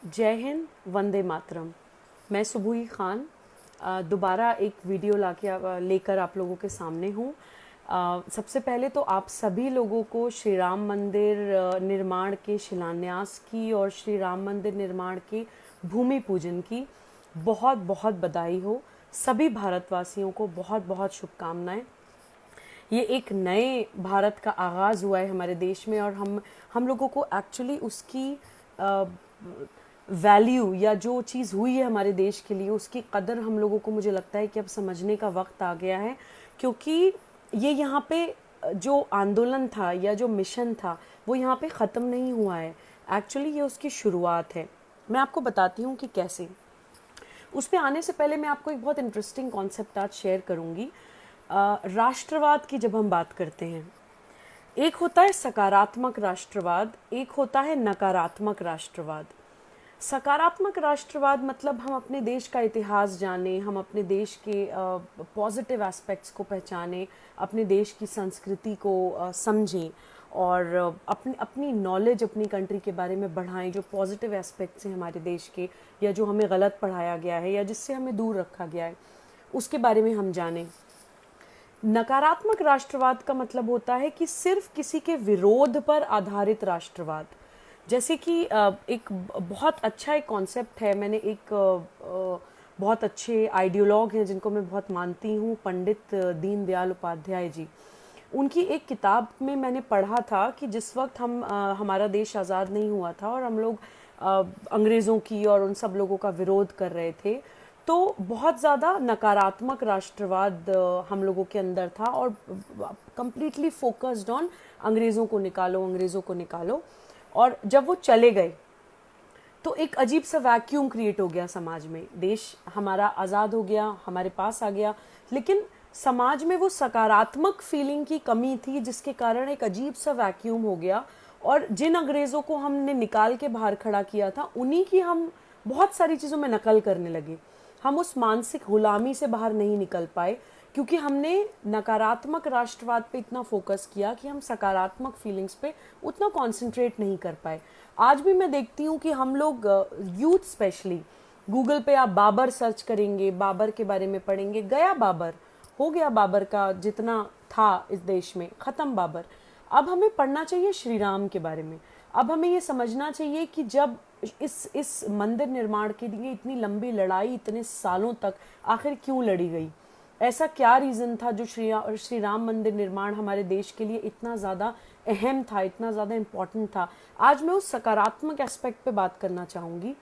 जय हिंद, वंदे मातरम। मैं सुबुही खान दोबारा एक वीडियो लेकर आप लोगों के सामने हूँ। सबसे पहले तो आप सभी लोगों को श्री राम मंदिर निर्माण के शिलान्यास की और श्री राम मंदिर निर्माण के भूमि पूजन की बहुत बहुत बधाई हो। सभी भारतवासियों को बहुत बहुत शुभकामनाएं। ये एक नए भारत का आगाज़ हुआ है हमारे देश में और हम लोगों को एक्चुअली उसकी वैल्यू या जो चीज़ हुई है हमारे देश के लिए उसकी कदर हम लोगों को, मुझे लगता है कि अब समझने का वक्त आ गया है। क्योंकि ये यहाँ पे जो आंदोलन था या जो मिशन था वो यहाँ पे ख़त्म नहीं हुआ है। एक्चुअली ये उसकी शुरुआत है। मैं आपको बताती हूँ कि कैसे। उस पर आने से पहले मैं आपको एक बहुत इंटरेस्टिंग कॉन्सेप्ट आज शेयर करूँगी। राष्ट्रवाद की जब हम बात करते हैं, एक होता है सकारात्मक राष्ट्रवाद, एक होता है नकारात्मक राष्ट्रवाद। सकारात्मक राष्ट्रवाद मतलब हम अपने देश का इतिहास जानें, हम अपने देश के पॉजिटिव एस्पेक्ट्स को पहचानें, अपने देश की संस्कृति को समझें और अपनी नॉलेज अपनी कंट्री के बारे में बढ़ाएं। जो पॉजिटिव एस्पेक्ट्स हैं हमारे देश के, या जो हमें गलत पढ़ाया गया है या जिससे हमें दूर रखा गया है, उसके बारे में हम जानें। नकारात्मक राष्ट्रवाद का मतलब होता है कि सिर्फ किसी के विरोध पर आधारित राष्ट्रवाद। जैसे कि एक बहुत अच्छा एक कॉन्सेप्ट है, मैंने एक बहुत अच्छे आइडियोलॉग हैं जिनको मैं बहुत मानती हूँ, पंडित दीनदयाल उपाध्याय जी। उनकी एक किताब में मैंने पढ़ा था कि जिस वक्त हमारा देश आज़ाद नहीं हुआ था और हम लोग अंग्रेज़ों की और उन सब लोगों का विरोध कर रहे थे, तो बहुत ज़्यादा नकारात्मक राष्ट्रवाद हम लोगों के अंदर था और कंप्लीटली फोकस्ड ऑन अंग्रेज़ों को निकालो, अंग्रेज़ों को निकालो। और जब वो चले गए तो एक अजीब सा वैक्यूम क्रिएट हो गया समाज में। देश हमारा आज़ाद हो गया, हमारे पास आ गया, लेकिन समाज में वो सकारात्मक फीलिंग की कमी थी जिसके कारण एक अजीब सा वैक्यूम हो गया। और जिन अंग्रेज़ों को हमने निकाल के बाहर खड़ा किया था, उन्हीं की हम बहुत सारी चीज़ों में नकल करने लगे। हम उस मानसिक गुलामी से बाहर नहीं निकल पाए क्योंकि हमने नकारात्मक राष्ट्रवाद पे इतना फोकस किया कि हम सकारात्मक फीलिंग्स पे उतना कंसंट्रेट नहीं कर पाए। आज भी मैं देखती हूँ कि हम लोग यूथ स्पेशली, गूगल पे आप बाबर सर्च करेंगे, बाबर के बारे में पढ़ेंगे, गया बाबर, हो गया बाबर का जितना था इस देश में, ख़त्म बाबर। अब हमें पढ़ना चाहिए श्री राम के बारे में। अब हमें ये समझना चाहिए कि जब इस मंदिर निर्माण के लिए इतनी लंबी लड़ाई इतने सालों तक आखिर क्यों लड़ी गई, ऐसा क्या रीज़न था जो श्री राम मंदिर निर्माण हमारे देश के लिए इतना ज़्यादा अहम था, इतना ज़्यादा इम्पॉर्टेंट था। आज मैं उस सकारात्मक एस्पेक्ट पे बात करना चाहूँगी।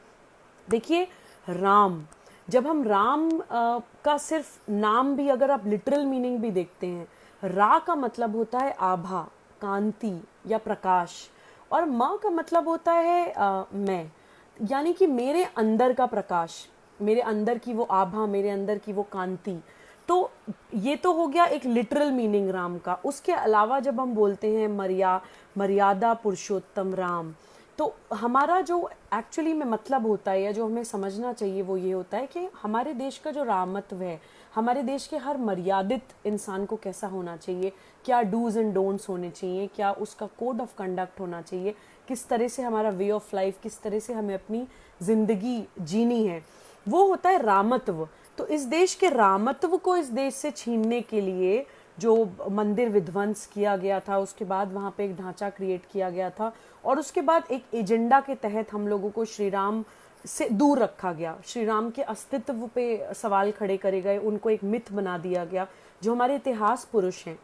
देखिए, राम, जब हम राम का सिर्फ नाम भी, अगर आप लिटरल मीनिंग भी देखते हैं, रा का मतलब होता है आभा, कांति या प्रकाश, और माँ का मतलब होता है मैं, यानी कि मेरे अंदर का प्रकाश, मेरे अंदर की वो आभा, मेरे अंदर की वो कांति। तो ये तो हो गया एक लिटरल मीनिंग राम का। उसके अलावा जब हम बोलते हैं मर्यादा पुरुषोत्तम राम, तो हमारा जो एक्चुअली में मतलब होता है या जो हमें समझना चाहिए वो ये होता है कि हमारे देश का जो रामत्व है, हमारे देश के हर मर्यादित इंसान को कैसा होना चाहिए, क्या डूज एंड डोंट्स होने चाहिए, क्या उसका कोड ऑफ कंडक्ट होना चाहिए, किस तरह से हमारा वे ऑफ लाइफ, किस तरह से हमें अपनी ज़िंदगी जीनी है, वो होता है रामत्व। तो इस देश के रामत्व को इस देश से छीनने के लिए जो मंदिर विध्वंस किया गया था, उसके बाद वहाँ पे एक ढांचा क्रिएट किया गया था और उसके बाद एक एजेंडा के तहत हम लोगों को श्री राम से दूर रखा गया, श्री राम के अस्तित्व पे सवाल खड़े करे गए, उनको एक मिथ बना दिया गया। जो हमारे इतिहास पुरुष हैं,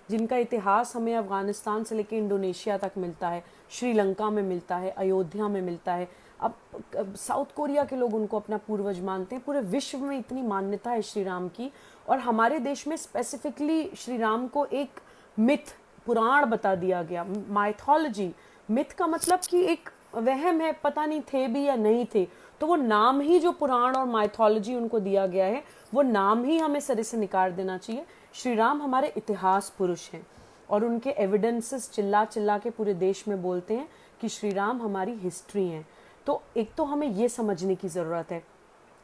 जिनका इतिहास हमें अफ़गानिस्तान से लेकर इंडोनेशिया तक मिलता है, श्रीलंका में मिलता है, अयोध्या में मिलता है, अब साउथ कोरिया के लोग उनको अपना पूर्वज मानते हैं। पूरे विश्व में इतनी मान्यता है श्री राम की, और हमारे देश में स्पेसिफिकली श्री राम को एक मिथ, पुराण बता दिया गया, माइथोलॉजी। मिथ का मतलब कि एक वहम है, पता नहीं थे भी या नहीं थे, तो वो नाम ही जो पुराण और माइथोलॉजी उनको दिया गया है, वो नाम ही हमें सर से निकाल देना चाहिए। श्री राम हमारे इतिहास पुरुष हैं और उनके एविडेंसेस चिल्ला चिल्ला के पूरे देश में बोलते हैं कि श्री राम हमारी हिस्ट्री हैं। तो एक तो हमें ये समझने की ज़रूरत है।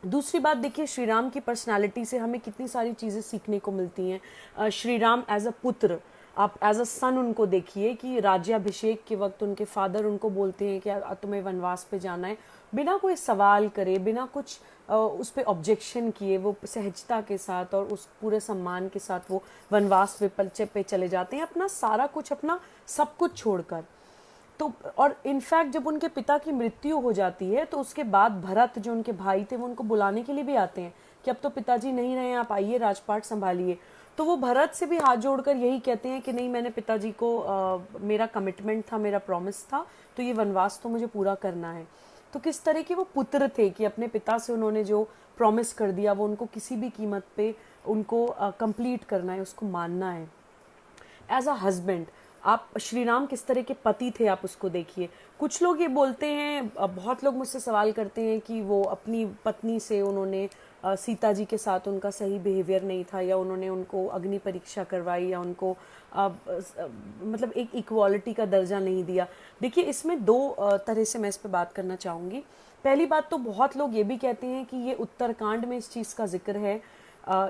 दूसरी बात देखिए, श्री राम की पर्सनालिटी से हमें कितनी सारी चीज़ें सीखने को मिलती हैं। श्री राम एज अ पुत्र, आप एज अ सन उनको देखिए कि राज्याभिषेक के वक्त उनके फादर उनको बोलते हैं कि तुम्हें वनवास पे जाना है, बिना कोई सवाल करे, बिना कुछ उस पर ऑब्जेक्शन किए, वो सहजता के साथ और उस पूरे सम्मान के साथ वो वनवास पे चले जाते हैं, अपना सारा कुछ, अपना सब कुछ छोड़कर। तो और इनफैक्ट जब उनके पिता की मृत्यु हो जाती है तो उसके बाद भरत जो उनके भाई थे वो उनको बुलाने के लिए भी आते हैं कि अब तो पिताजी नहीं रहे, आप आइए राजपाट संभालिए। तो वो भरत से भी हाथ जोड़कर यही कहते हैं कि नहीं, मैंने पिताजी को मेरा कमिटमेंट था, मेरा प्रॉमिस था, तो ये वनवास तो मुझे पूरा करना है। तो किस तरह के वो पुत्र थे कि अपने पिता से उन्होंने जो प्रॉमिस कर दिया वो उनको किसी भी कीमत पे उनको कंप्लीट करना है, उसको मानना है। एज अ हस्बैंड आप श्री राम किस तरह के पति थे, आप उसको देखिए। कुछ लोग ये बोलते हैं, बहुत लोग मुझसे सवाल करते हैं कि वो अपनी पत्नी से उन्होंने सीता जी के साथ उनका सही बिहेवियर नहीं था, या उन्होंने उनको अग्नि परीक्षा करवाई, या उनको मतलब एक इक्वालिटी का दर्जा नहीं दिया। देखिए इसमें दो तरह से मैं इस पर बात करना चाहूँगी। पहली बात तो बहुत लोग ये भी कहते हैं कि ये उत्तरकांड में इस चीज़ का जिक्र है,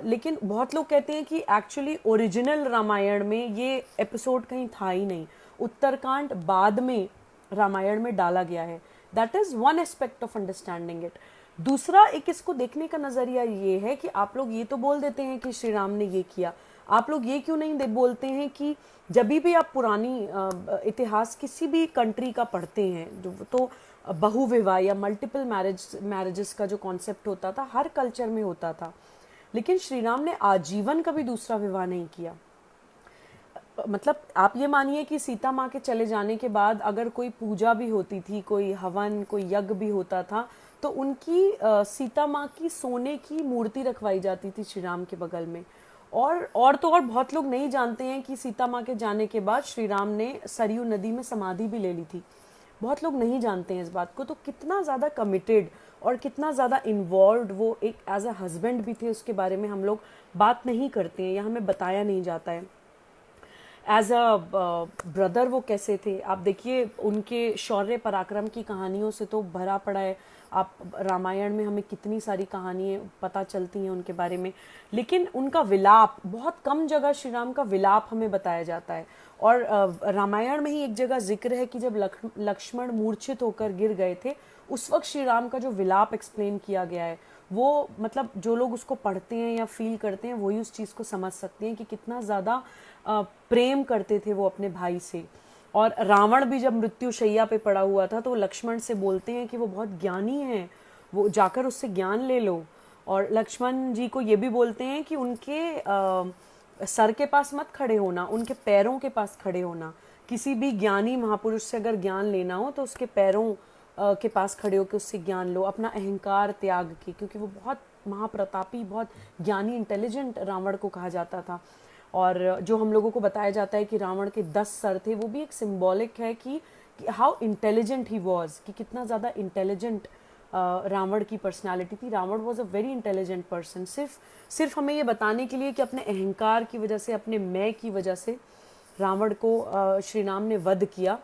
लेकिन बहुत लोग कहते हैं कि एक्चुअली ओरिजिनल रामायण में ये एपिसोड कहीं था ही नहीं, उत्तरकांड बाद में रामायण में डाला गया है। That is one aspect of understanding it. दूसरा एक इसको देखने का नजरिया ये है कि आप लोग ये तो बोल देते हैं कि श्री राम ने ये किया, आप लोग ये क्यों नहीं बोलते हैं कि जब भी आप पुरानी इतिहास किसी भी कंट्री का पढ़ते हैं तो बहुविवाह या मल्टीपल मैरिजेस का जो कॉन्सेप्ट होता था हर कल्चर में होता था, लेकिन श्री राम ने आजीवन कभी दूसरा विवाह नहीं किया। मतलब आप ये मानिए कि सीता माँ के चले जाने के बाद अगर कोई पूजा भी होती थी, कोई हवन, कोई यज्ञ भी होता था, तो उनकी सीता माँ की सोने की मूर्ति रखवाई जाती थी श्री राम के बगल में। और तो और बहुत लोग नहीं जानते हैं कि सीता माँ के जाने के बाद श्री राम ने सरयू नदी में समाधि भी ले ली थी। बहुत लोग नहीं जानते हैं इस बात को। तो कितना ज़्यादा कमिटेड और कितना ज़्यादा इन्वॉल्व वो एक एज अ हस्बैंड भी थे, उसके बारे में हम लोग बात नहीं करते हैं या हमें बताया नहीं जाता है। एज अ ब्रदर वो कैसे थे, आप देखिए उनके शौर्य पराक्रम की कहानियों से तो भरा पड़ा है। आप रामायण में हमें कितनी सारी कहानियाँ पता चलती हैं उनके बारे में, लेकिन उनका विलाप, बहुत कम जगह श्री राम का विलाप हमें बताया जाता है। और रामायण में ही एक जगह जिक्र है कि जब लक्ष्मण मूर्छित होकर गिर गए थे, उस वक्त श्री राम का जो विलाप एक्सप्लेन किया गया है, वो मतलब जो लोग उसको पढ़ते हैं या फील करते हैं वही उस चीज़ को समझ सकते हैं कि कितना ज़्यादा प्रेम करते थे वो अपने भाई से। और रावण भी जब मृत्यु शैया पे पड़ा हुआ था तो लक्ष्मण से बोलते हैं कि वो बहुत ज्ञानी है, वो जाकर उससे ज्ञान ले लो। और लक्ष्मण जी को ये भी बोलते हैं कि उनके सर के पास मत खड़े होना, उनके पैरों के पास खड़े होना। किसी भी ज्ञानी महापुरुष से अगर ज्ञान लेना हो तो उसके पैरों के पास खड़े होकर उससे ज्ञान लो, अपना अहंकार त्याग के, क्योंकि वो बहुत महाप्रतापी, बहुत ज्ञानी, इंटेलिजेंट रावण को कहा जाता था। और जो हम लोगों को बताया जाता है कि रावण के 10 सर थे, वो भी एक सिंबॉलिक है कि हाउ इंटेलिजेंट ही वॉज, कि कितना ज़्यादा इंटेलिजेंट रावण की पर्सनालिटी थी। Ravan was a very intelligent person. सिर्फ हमें ये बताने के लिए कि अपने अहंकार की वजह से, अपने मैं की वजह से रावण को श्री राम ने वध किया,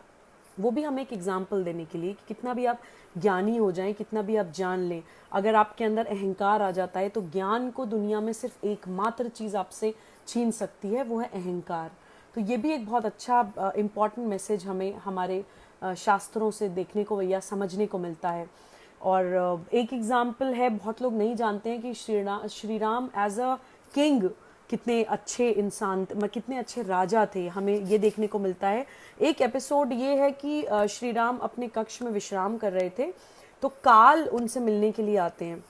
वो भी हमें एक एग्जाम्पल देने के लिए कि कितना भी आप ज्ञानी हो जाएं, कितना भी आप जान लें, अगर आपके अंदर अहंकार आ जाता है तो ज्ञान को दुनिया में सिर्फ एकमात्र चीज़ आपसे छीन सकती है, वो है अहंकार। तो ये भी एक बहुत अच्छा इम्पॉर्टेंट मैसेज हमें हमारे शास्त्रों से देखने को या समझने को मिलता है। और एक एग्जाम्पल है, बहुत लोग नहीं जानते हैं कि Shri Ram as a king कितने अच्छे इंसान, कितने अच्छे राजा थे, हमें ये देखने को मिलता है। एक एपिसोड ये है कि श्री राम अपने कक्ष में विश्राम कर रहे थे तो काल उनसे मिलने के लिए आते हैं।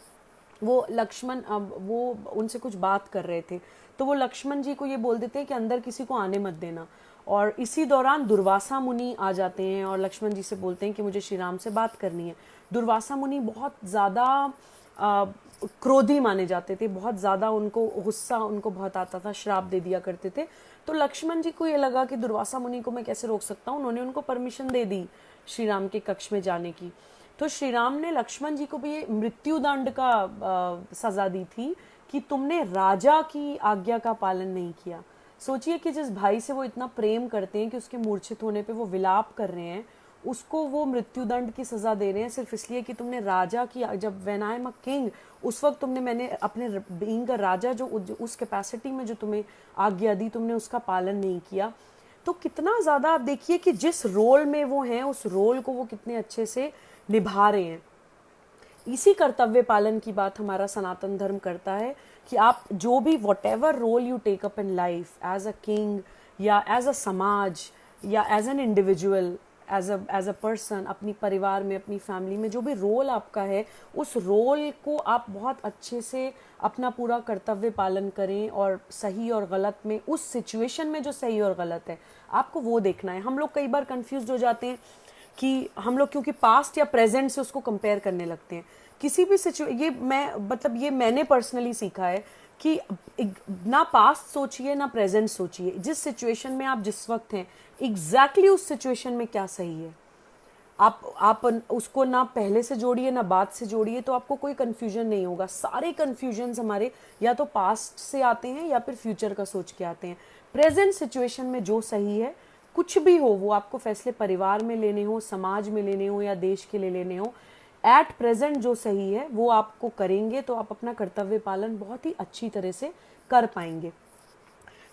वो लक्ष्मण, वो उनसे कुछ बात कर रहे थे, तो वो लक्ष्मण जी को ये बोल देते हैं कि अंदर किसी को आने मत देना। और इसी दौरान दुर्वासा मुनि आ जाते हैं और लक्ष्मण जी से बोलते हैं कि मुझे श्री राम से बात करनी है। दुर्वासा मुनि बहुत ज़्यादा क्रोधी माने जाते थे, बहुत ज़्यादा उनको गुस्सा उनको बहुत आता था, श्राप दे दिया करते थे। तो लक्ष्मण जी को ये लगा कि दुर्वासा मुनि को मैं कैसे रोक सकता हूँ, उन्होंने उनको परमिशन दे दी श्री राम के कक्ष में जाने की। तो श्री राम ने लक्ष्मण जी को भी ये मृत्युदंड का सजा दी थी कि तुमने राजा की आज्ञा का पालन नहीं किया। सोचिए कि जिस भाई से वो इतना प्रेम करते हैं कि उसके मूर्छित होने पे वो विलाप कर रहे हैं, उसको वो मृत्युदंड की सज़ा दे रहे हैं सिर्फ इसलिए कि तुमने राजा की, जब when I am a king उस वक्त मैंने अपने बीइंग अ राजा जो उस कैपेसिटी में जो तुम्हें आज्ञा दी तुमने उसका पालन नहीं किया। तो कितना ज़्यादा आप देखिए कि जिस रोल में वो हैं उस रोल को वो कितने अच्छे से निभा रहे हैं। इसी कर्तव्य पालन की बात हमारा सनातन धर्म करता है कि आप जो भी whatever role you take up in life as a king या एज अ समाज या as an individual, as a person, अपनी परिवार में, अपनी फैमिली में जो भी रोल आपका है उस रोल को आप बहुत अच्छे से अपना पूरा कर्तव्य पालन करें और सही और गलत में उस सिचुएशन में जो सही और गलत है आपको वो देखना है। हम लोग कई बार कंफ्यूज हो जाते हैं कि हम लोग क्योंकि पास्ट या प्रेजेंट से उसको कंपेयर करने लगते हैं। किसी भी ये मैंने पर्सनली सीखा है कि ना पास्ट सोचिए ना प्रेजेंट सोचिए, जिस सिचुएशन में आप जिस वक्त हैं एग्जैक्टली उस सिचुएशन में क्या सही है आप उसको ना पहले से जोड़िए ना बाद से जोड़िए, तो आपको कोई कंफ्यूजन नहीं होगा। सारे कंफ्यूजन्स हमारे या तो पास्ट से आते हैं या फिर फ्यूचर का सोच के आते हैं। प्रेजेंट सिचुएशन में जो सही है कुछ भी हो, वो आपको फैसले परिवार में लेने हो, समाज में लेने हो या देश के लिए लेने हो, एट प्रेजेंट जो सही है वो आपको करेंगे तो आप अपना कर्तव्य पालन बहुत ही अच्छी तरह से कर पाएंगे।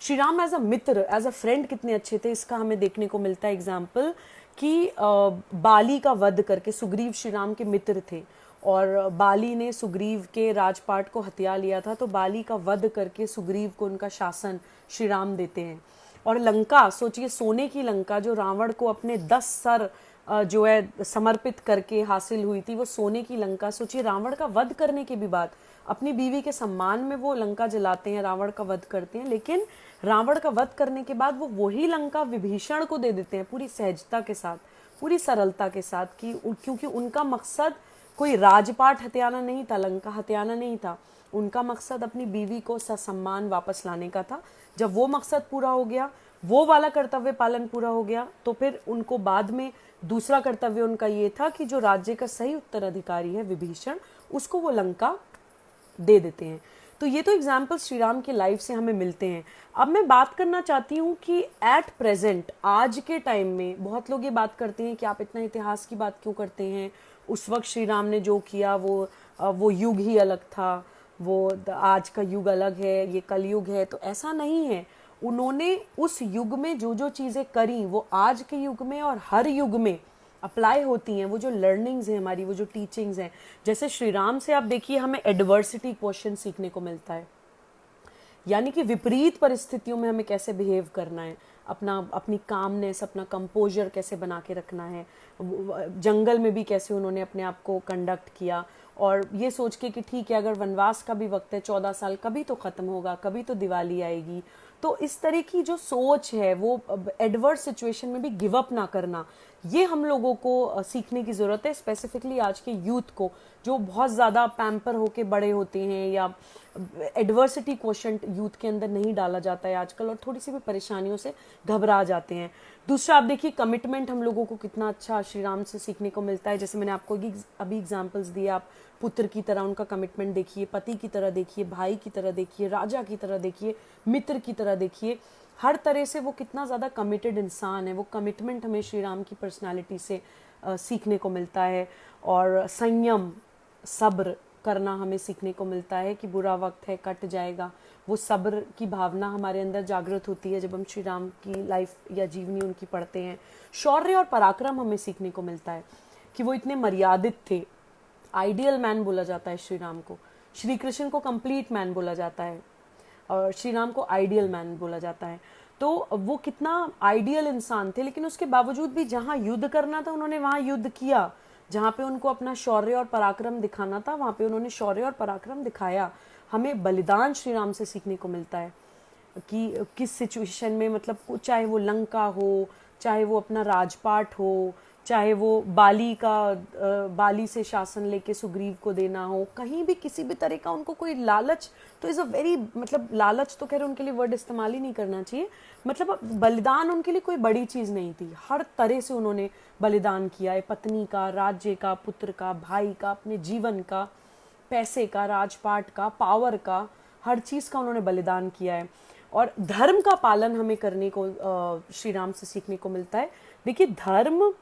श्री राम एज अ मित्र, एज अ फ्रेंड कितने अच्छे थे, इसका हमें देखने को मिलता है एग्जाम्पल कि बाली का वध करके, सुग्रीव श्री राम के मित्र थे और बाली ने सुग्रीव के राजपाट को हत्या लिया था, तो बाली का वध करके सुग्रीव को उनका शासन श्री राम देते हैं। और लंका, सोचिए सोने की लंका जो रावण को अपने 10 सर जो है समर्पित करके हासिल हुई थी, वो सोने की लंका, सोचिए रावण का वध करने के भी बाद अपनी बीवी के सम्मान में वो लंका जलाते हैं, रावण का वध करते हैं, लेकिन रावण का वध करने के बाद वो वही लंका विभीषण को दे देते हैं पूरी सहजता के साथ, पूरी सरलता के साथ, कि क्योंकि उनका मकसद कोई राजपाट हत्याना नहीं था, लंका हत्याना नहीं था, उनका मकसद अपनी बीवी को ससम्मान वापस लाने का था। जब वो मकसद पूरा हो गया, वो वाला कर्तव्य पालन पूरा हो गया, तो फिर उनको बाद में दूसरा कर्तव्य उनका ये था कि जो राज्य का सही उत्तराधिकारी है विभीषण, उसको वो लंका दे देते हैं। तो ये तो एग्जाम्पल श्री राम की लाइफ से हमें मिलते हैं। अब मैं बात करना चाहती हूँ कि एट प्रेजेंट, आज के टाइम में बहुत लोग ये बात करते हैं कि आप इतना इतिहास की बात क्यों करते हैं, उस वक्त श्री राम ने जो किया वो युग ही अलग था, वो आज का युग अलग है, ये कलयुग है। तो ऐसा नहीं है, उन्होंने उस युग में जो जो चीज़ें करी वो आज के युग में और हर युग में अप्लाई होती हैं। वो जो लर्निंग्स हैं हमारी, वो जो टीचिंग्स हैं, जैसे श्री राम से आप देखिए हमें एडवर्सिटी क्वेश्चन सीखने को मिलता है, यानी कि विपरीत परिस्थितियों में हमें कैसे बिहेव करना है, अपनी कामनेस, अपना कंपोजर कैसे बना के रखना है। जंगल में भी कैसे उन्होंने अपने आप को कंडक्ट किया, और ये सोच के कि ठीक है अगर वनवास का भी वक्त है 14 साल, कभी तो ख़त्म होगा, कभी तो दिवाली आएगी। तो इस तरह की जो सोच है, वो एडवर्स सिचुएशन में भी गिव अप ना करना, ये हम लोगों को सीखने की ज़रूरत है, स्पेसिफिकली आज के यूथ को जो बहुत ज़्यादा पैम्पर होके बड़े होते हैं, या एडवर्सिटी क्वेश्चन यूथ के अंदर नहीं डाला जाता है आजकल, और थोड़ी सी भी परेशानियों से घबरा जाते हैं। दूसरा आप देखिए कमिटमेंट हम लोगों को कितना अच्छा श्री राम से सीखने को मिलता है। जैसे मैंने आपको अभी एग्जांपल्स दिए, आप पुत्र की तरह उनका कमिटमेंट देखिए, पति की तरह देखिए, भाई की तरह देखिए, राजा की तरह देखिए, मित्र की तरह देखिए, हर तरह से वो कितना ज़्यादा कमिटेड इंसान है। वो कमिटमेंट हमें श्री राम की पर्सनालिटी से सीखने को मिलता है। और संयम, सब्र करना हमें सीखने को मिलता है कि बुरा वक्त है, कट जाएगा। वो सब्र की भावना हमारे अंदर जागृत होती है जब हम श्री राम की लाइफ या जीवनी उनकी पढ़ते हैं। शौर्य और पराक्रम हमें सीखने को मिलता है कि वो इतने मर्यादित थे। आइडियल मैन बोला जाता है श्री राम को, श्री कृष्ण को कंप्लीट मैन बोला जाता है और श्री राम को आइडियल मैन बोला जाता है। तो वो कितना आइडियल इंसान थे, लेकिन उसके बावजूद भी जहाँ युद्ध करना था उन्होंने वहाँ युद्ध किया, जहाँ पे उनको अपना शौर्य और पराक्रम दिखाना था वहाँ पे उन्होंने शौर्य और पराक्रम दिखाया। हमें बलिदान श्री राम से सीखने को मिलता है कि किस सिचुएशन में, मतलब चाहे वो लंका हो, चाहे वो अपना राजपाट हो, चाहे वो बाली से शासन लेके सुग्रीव को देना हो, कहीं भी किसी भी तरह का उनको कोई लालच, तो इज़ अ वेरी, मतलब लालच तो खैर उनके लिए वर्ड इस्तेमाल ही नहीं करना चाहिए, मतलब बलिदान उनके लिए कोई बड़ी चीज़ नहीं थी। हर तरह से उन्होंने बलिदान किया है, पत्नी का, राज्य का, पुत्र का, भाई का, अपने जीवन का, पैसे का, राजपाट का, पावर का, हर चीज़ का उन्होंने बलिदान किया है। और धर्म का पालन हमें करने को श्री राम से सीखने को मिलता है। देखिए धर्म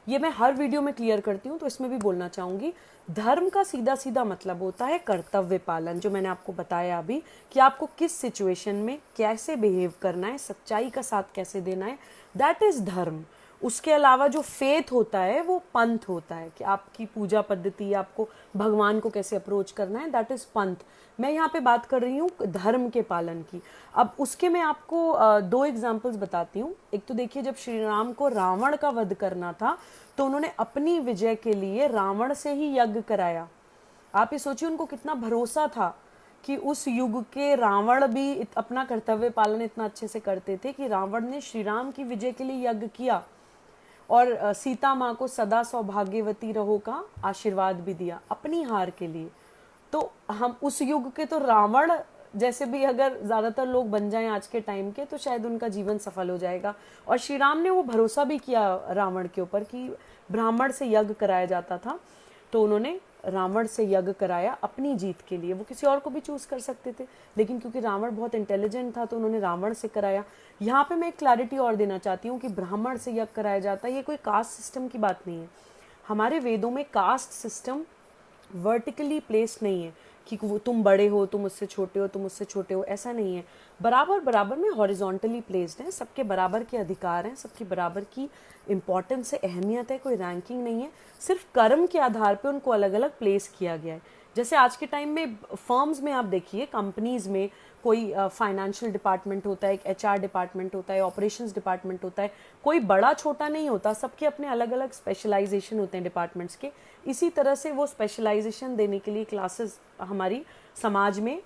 ये मैं हर वीडियो में क्लियर करती हूँ, तो इसमें भी बोलना चाहूँगी। धर्म का सीधा सीधा मतलब होता है कर्तव्य पालन, जो मैंने आपको बताया अभी कि आपको किस सिचुएशन में कैसे बिहेव करना है, सच्चाई का साथ कैसे देना है, दैट इज़ धर्म। उसके अलावा जो फेथ होता है वो पंथ होता है, कि आपकी पूजा पद्धति, आपको भगवान को कैसे अप्रोच करना है, दैट इज़ पंथ। मैं यहाँ पे बात कर रही हूँ धर्म के पालन की। अब उसके मैं आपको दो एग्जाम्पल्स बताती हूँ। एक तो देखिए, जब श्री राम को रावण का वध करना था तो उन्होंने अपनी विजय के लिए रावण से ही यज्ञ कराया। आप ये सोचिए उनको कितना भरोसा था कि उस युग के रावण भी अपना कर्तव्य पालन इतना अच्छे से करते थे कि रावण ने श्री राम की विजय के लिए यज्ञ किया और सीता माँ को सदा सौभाग्यवती रहो का आशीर्वाद भी दिया अपनी हार के लिए। तो हम उस युग के तो रावण जैसे भी अगर ज्यादातर लोग बन जाएं आज के टाइम के, तो शायद उनका जीवन सफल हो जाएगा। और श्री राम ने वो भरोसा भी किया रावण के ऊपर कि ब्राह्मण से यज्ञ कराया जाता था, तो उन्होंने रावण से यज्ञ कराया अपनी जीत के लिए। वो किसी और को भी चूज कर सकते थे, लेकिन क्योंकि रावण बहुत इंटेलिजेंट था तो उन्होंने रावण से कराया। यहाँ पे मैं एक क्लैरिटी और देना चाहती हूँ कि ब्राह्मण से यज्ञ कराया जाता है, ये कोई कास्ट सिस्टम की बात नहीं है। हमारे वेदों में कास्ट सिस्टम वर्टिकली प्लेस्ड नहीं है कि तुम बड़े हो, तुम उससे छोटे हो, तुम उससे छोटे हो, ऐसा नहीं है। बराबर बराबर में हॉरिजॉन्टली प्लेस्ड है, सबके बराबर के अधिकार हैं, सबकी बराबर की इंपॉर्टेंस है, अहमियत है, कोई रैंकिंग नहीं है। सिर्फ कर्म के आधार पे उनको अलग अलग प्लेस किया गया है। जैसे आज के टाइम में फर्म्स में आप देखिए, कंपनीज में कोई फाइनेंशियल डिपार्टमेंट होता है, एक एचआर डिपार्टमेंट होता है, ऑपरेशंस डिपार्टमेंट होता है, कोई बड़ा छोटा नहीं होता, सबके अपने अलग अलग स्पेशलाइजेशन होते हैं डिपार्टमेंट्स के। इसी तरह से वो स्पेशलाइजेशन देने के लिए क्लासेस हमारी समाज में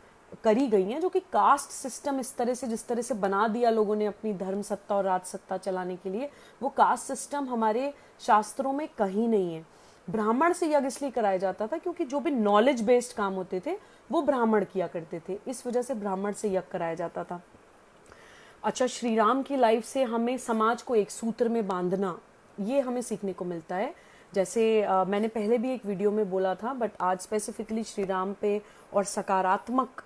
करी गई हैं, जो कि कास्ट सिस्टम इस तरह से जिस तरह से बना दिया लोगों ने अपनी धर्म सत्ता और राज सत्ता चलाने के लिए, वो कास्ट सिस्टम हमारे शास्त्रों में कहीं नहीं है। ब्राह्मण से यज्ञ इसलिए कराया जाता था क्योंकि जो भी नॉलेज बेस्ड काम होते थे वो ब्राह्मण किया करते थे, इस वजह से ब्राह्मण से यज्ञ कराया जाता था। अच्छा, श्री राम की लाइफ से हमें समाज को एक सूत्र में बांधना, ये हमें सीखने को मिलता है। जैसे मैंने पहले भी एक वीडियो में बोला था, बट आज स्पेसिफिकली श्री राम पे और सकारात्मक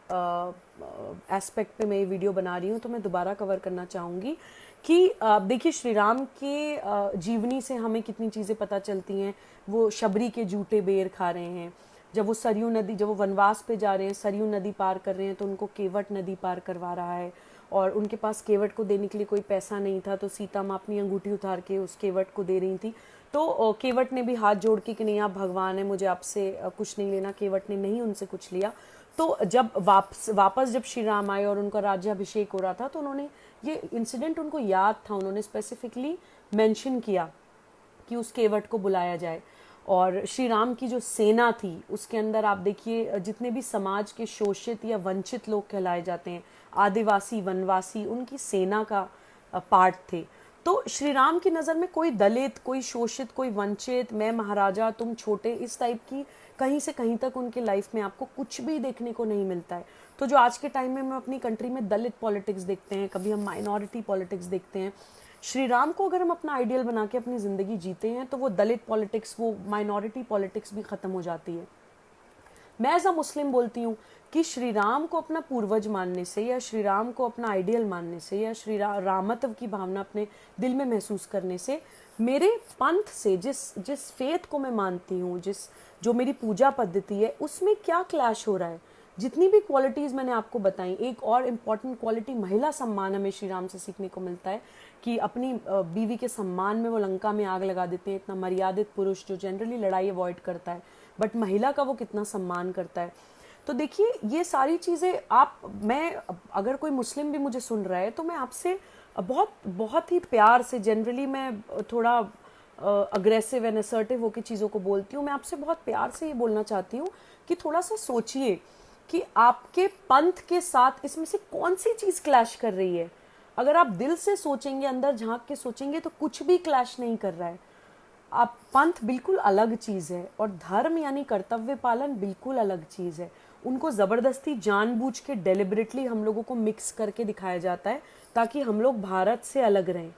एस्पेक्ट पे मैं ये वीडियो बना रही हूँ, तो मैं दोबारा कवर करना चाहूँगी कि देखिए श्री राम के जीवनी से हमें कितनी चीज़ें पता चलती हैं। वो शबरी के जूठे बेर खा रहे हैं, जब वो सरयू नदी, जब वो वनवास पे जा रहे हैं, सरयू नदी पार कर रहे हैं, तो उनको केवट नदी पार करवा रहा है और उनके पास केवट को देने के लिए कोई पैसा नहीं था, तो सीता माँ अपनी अंगूठी उतार के उस केवट को दे रही थी। तो केवट ने भी हाथ जोड़ के कि नहीं आप भगवान है, मुझे आपसे कुछ नहीं लेना, केवट ने नहीं उनसे कुछ लिया। तो जब वापस जब श्री राम आए और उनका राज्याभिषेक हो रहा था, तो उन्होंने ये इंसिडेंट उनको याद था, उन्होंने स्पेसिफिकली मेंशन किया कि उस केवट को बुलाया जाए। और श्री राम की जो सेना थी उसके अंदर आप देखिए जितने भी समाज के शोषित या वंचित लोग कहलाए जाते हैं, आदिवासी, वनवासी, उनकी सेना का पार्ट थे। तो श्री राम की नज़र में कोई दलित, कोई शोषित, कोई वंचित, मैं महाराजा तुम छोटे, इस टाइप की कहीं से कहीं तक उनकी लाइफ में आपको कुछ भी देखने को नहीं मिलता है। तो जो आज के टाइम में हम अपनी कंट्री में दलित पॉलिटिक्स देखते हैं, कभी हम माइनॉरिटी पॉलिटिक्स देखते हैं, श्री राम को अगर हम अपना आइडियल बना के अपनी ज़िंदगी जीते हैं तो वो दलित पॉलिटिक्स, वो माइनॉरिटी पॉलिटिक्स भी ख़त्म हो जाती है। मैं एज अ मुस्लिम बोलती हूँ कि श्री राम को अपना पूर्वज मानने से या श्री राम को अपना आइडियल मानने से या श्री रामत्व की भावना अपने दिल में महसूस करने से, मेरे पंथ से जिस फेथ को मैं मानती हूँ, जो मेरी पूजा पद्धति है, उसमें क्या क्लैश हो रहा है। जितनी भी क्वालिटीज़ मैंने आपको बताई, एक और इम्पॉर्टेंट क्वालिटी महिला सम्मान हमें श्री राम से सीखने को मिलता है कि अपनी बीवी के सम्मान में वो लंका में आग लगा देते हैं। इतना मर्यादित पुरुष जो जनरली लड़ाई अवॉइड करता है, बट महिला का वो कितना सम्मान करता है। तो देखिए ये सारी चीज़ें मैं अगर कोई मुस्लिम भी मुझे सुन रहा है तो मैं आपसे बहुत ही प्यार से, जनरली मैं थोड़ा अग्रेसिव एंड असर्टिव होकर चीज़ों को बोलती हूँ, मैं आपसे बहुत प्यार से ये बोलना चाहती हूँ कि थोड़ा सा सोचिए कि आपके पंथ के साथ इसमें से कौन सी चीज़ क्लैश कर रही है। अगर आप दिल से सोचेंगे, अंदर झांक के सोचेंगे, तो कुछ भी क्लैश नहीं कर रहा है। आप पंथ बिल्कुल अलग चीज़ है और धर्म यानी कर्तव्य पालन बिल्कुल अलग चीज़ है। उनको ज़बरदस्ती जानबूझ के डेलिबरेटली हम लोगों को मिक्स करके दिखाया जाता है ताकि हम लोग भारत से अलग रहें।